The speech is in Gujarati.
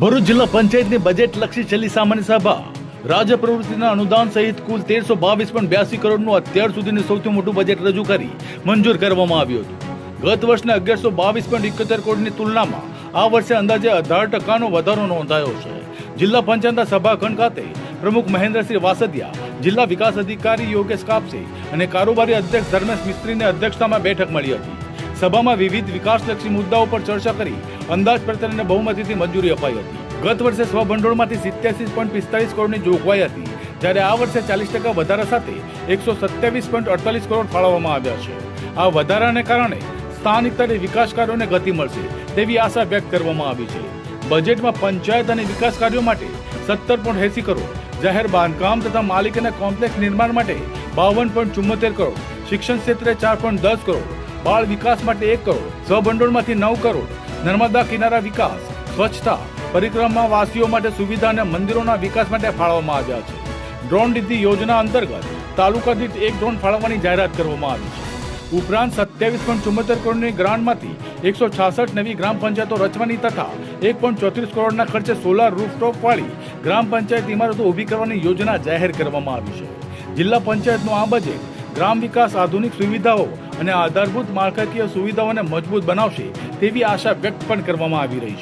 ભરૂચ જિલ્લા પંચાયતની બજેટલક્ષી છેલ્લી સામાન્ય સભા રાજ્ય પ્રવૃત્તિના અનુદાન સહિત કુલ 1322.82 કરોડનું અત્યાર સુધીનું સૌથી મોટું બજેટ રજૂ કરી મંજૂર કરવામાં આવ્યું હતું. ગત વર્ષના 1122.71 કરોડની તુલનામાં આ વર્ષે અંદાજે 18% વધારો નોંધાયો છે. જિલ્લા પંચાયતના સભાખંડ ખાતે પ્રમુખ મહેન્દ્રસિંહ વાસદિયા, જિલ્લા વિકાસ અધિકારી યોગેશ કાપસે અને કારોબારી અધ્યક્ષ ધર્મેશ મિસ્ત્રીની અધ્યક્ષતામાં બેઠક મળી હતી. સભામાં વિવિધ વિકાસલક્ષી મુદ્દાઓ પર ચર્ચા કરી અંદાજપત્રને બહુમતીથી મંજૂરી અપાઈ હતી. ગત વર્ષે સ્વભંડોળમાંથી 87.45 કરોડની જોગવાઈ હતી, જ્યારે આ વર્ષે 40% વધારા સાથે 127.48 કરોડ ફાળવવામાં આવ્યા છે. આ વધારાને કારણે સ્થાનિક સ્તરે વિકાસ કાર્યોને ગતિ મળશે તેવી આશા વ્યક્ત કરવામાં આવી છે. બજેટમાં પંચાયત અને વિકાસ કાર્યો માટે 17.80 કરોડ, જાહેર બાંધકામ તથા માલિકાના કોમ્પ્લેક્સ નિર્માણ માટે 52.74 કરોડ, શિક્ષણ ક્ષેત્રે 4.10 કરોડ, બાળ વિકાસ માટે 1 કરોડ, સ્વભંડોળમાંથી 9 કરોડ, નર્મદા કિનારા વિકાસ, સ્વચ્છતા, પરિક્રમા વાસીઓ માટે સુવિધા અને મંદિરોના વિકાસ માટે ફાળવવામાં આવ્યા છે. ડ્રોન દીદી યોજના અંતર્ગત તાલુકા દીઠ 1 ડ્રોન ફાળવવાની જાહેરાત કરવામાં આવી છે. ઉપરાંત 27.74 કરોડની ગ્રાન્ટમાંથી 166 નવી ગ્રામ પંચાયતો રચવાની તથા 1.34 કરોડના ખર્ચે સોલાર રૂફટોપ વાળી ગ્રામ પંચાયત ઇમારતો ઊભી કરવાની યોજના જાહેર કરવામાં આવી છે. જિલ્લા પંચાયતનું આ બજેટ ગ્રામ વિકાસ, આધુનિક સુવિધાઓ અને આધારભૂત માળખાકીય સુવિધાઓને મજબૂત બનાવશે તેવી આશા વ્યક્ત પણ કરવામાં આવી રહી છે.